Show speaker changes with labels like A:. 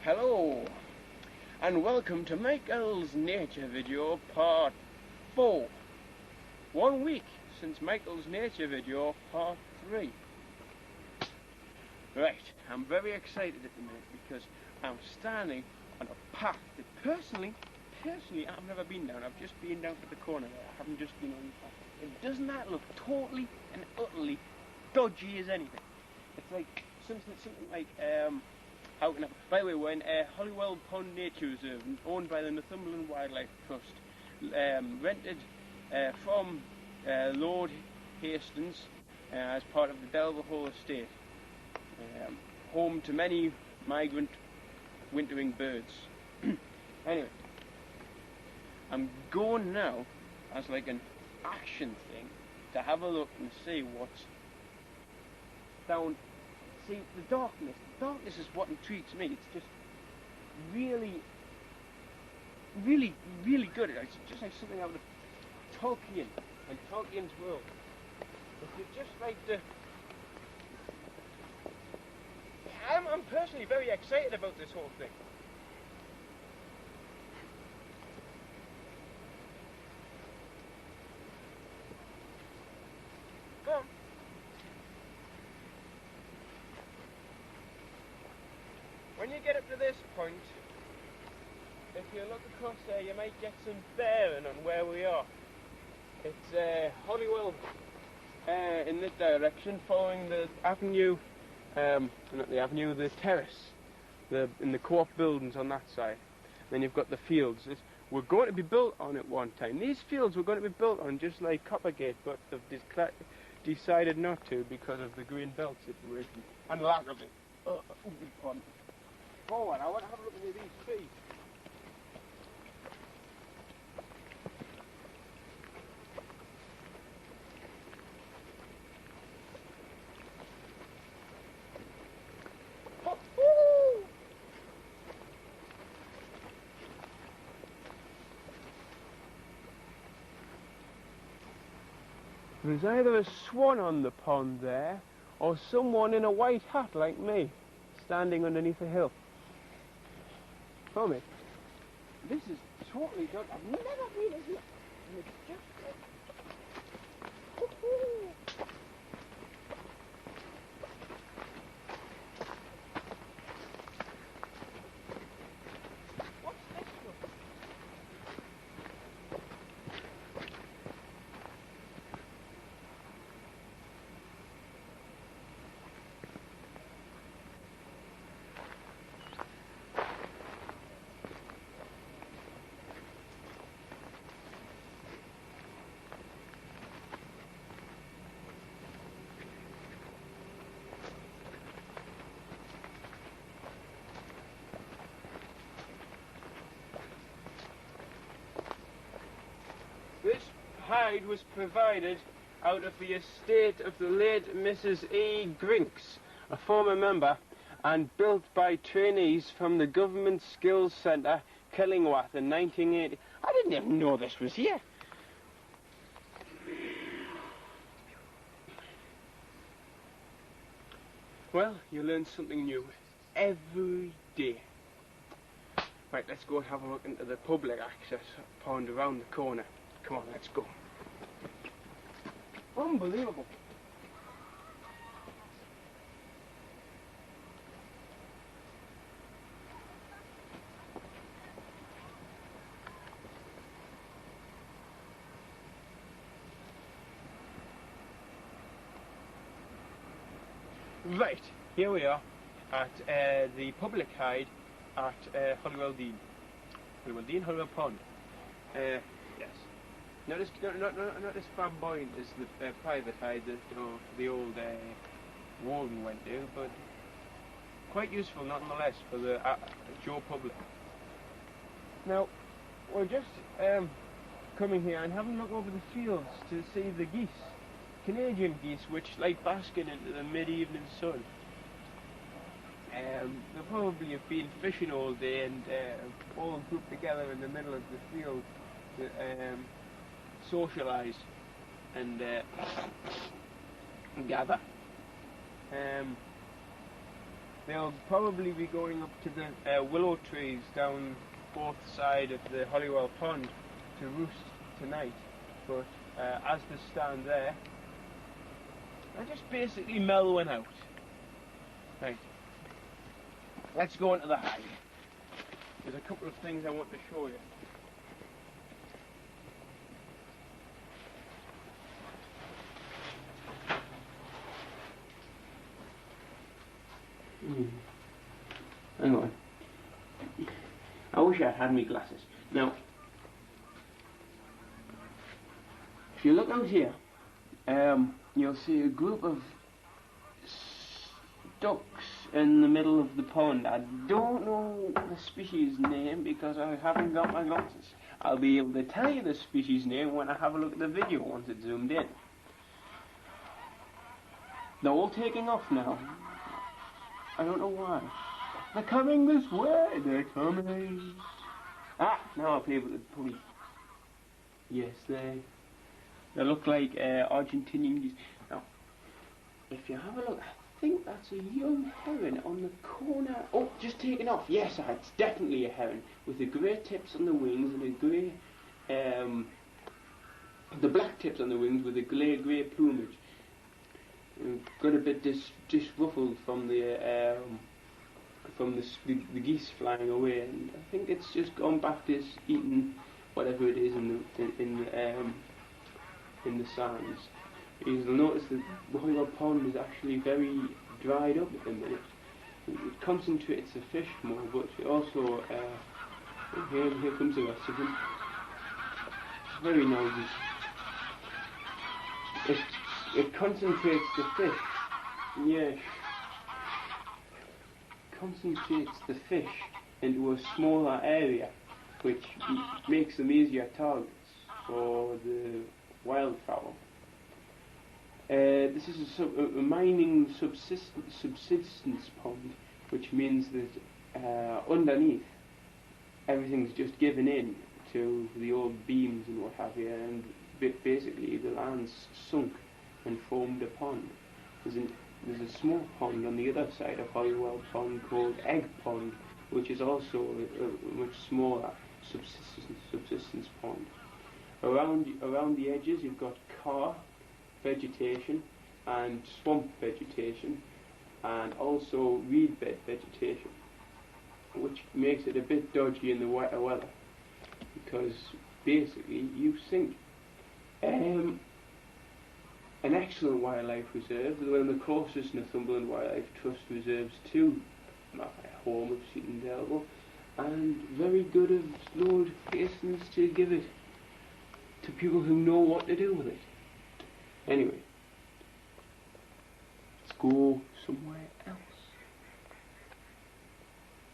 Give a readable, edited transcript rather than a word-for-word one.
A: Hello, and welcome to Michael's nature video part 4. 1 week since Michael's nature video part 3. Right, I'm very excited at the minute because I'm standing on a path that personally I've never been down. I've just been down to the corner there. I haven't just been on the path. And doesn't that look totally and utterly dodgy as anything? It's like something like how can I, by the way, we're in Holywell Pond Nature Reserve, owned by the Northumberland Wildlife Trust, rented from Lord Hastings as part of the Delver Hall estate, home to many migrant wintering birds. Anyway, I'm going now as like an action thing to have a look and see what's down. See, the darkness is what intrigues me. It's just really good. It's just like something out of Tolkien and Tolkien's world. If you just like to... I'm personally very excited about this whole thing. Go on. When you get up to this point, if you look across there, you might get some bearing on where we are. It's Holywell in this direction, following the avenue, not the avenue, the terrace, in the co-op buildings on that side. Then you've got the fields. We're going to be built on at one time. These fields were going to be built on just like Coppergate, but they've decided not to because of the green belt situation and lack of it. Pardon. Forward, I want to have a look at these trees. There's either a swan on the pond there, or someone in a white hat like me, standing underneath a hill. Tommy, this is totally done. I've never been here, and it's just like... What's this one? This hide was provided out of the estate of the late Mrs. E. Grinks, a former member, and built by trainees from the Government Skills Centre, Killingworth in 1980. I didn't even know this was here. Well, you learn something new every day. Right, let's go and have a look into the public access pond around the corner. Come on, let's go. Unbelievable. Right, here we are at the public hide at Holywell Pond. Yes. Not as flamboyant as the private hide that the old warden went to, but quite useful nonetheless for the Joe public. Now, we're just coming here and having a look over the fields to see the geese, Canadian geese, which like basking into the mid-evening sun. They probably have been fishing all day and all grouped together in the middle of the field to socialise and gather. they'll probably be going up to the willow trees down both sides of the Holywell Pond to roost tonight. But as they stand there, they're just basically mellowing out. Right, let's go into the hive. There's a couple of things I want to show you. Hang on. I wish I had my glasses. Now, if you look out here, you'll see a group of ducks in the middle of the pond. I don't know the species name because I haven't got my glasses. I'll be able to tell you the species name when I have a look at the video once it's zoomed in. They're all taking off now. I don't know why. They're coming this way. They're coming. Ah, now I'll play with the police. Yes, they look like Argentinian geese. Now, if you have a look, I think that's a young heron on the corner. Oh, just taken off. Yes, it's definitely a heron with the grey tips on the wings and a grey, the black tips on the wings with the grey plumage. Got a bit disruffled from the geese flying away, and I think it's just gone back to eating whatever it is in the sands. You'll notice that the Holywell Pond is actually very dried up at the minute. It concentrates the fish more, but it also here comes the rest of them. It's very noisy. It concentrates the fish. Yes. Concentrates the fish into a smaller area, which makes them easier targets for the wildfowl. This is a mining subsistence pond, which means that underneath everything's just given in to the old beams and what have you, and basically the land's sunk and formed a pond. There's a small pond on the other side of Holywell Pond called Egg Pond, which is also a much smaller subsistence pond. Around the edges you've got carr vegetation and swamp vegetation, and also reed bed vegetation, which makes it a bit dodgy in the wetter weather because basically you sink. An excellent wildlife reserve, one of the closest Northumberland Wildlife Trust reserves to my home of Seaton Delville, and very good of locations to give it to people who know what to do with it. Anyway, let's go somewhere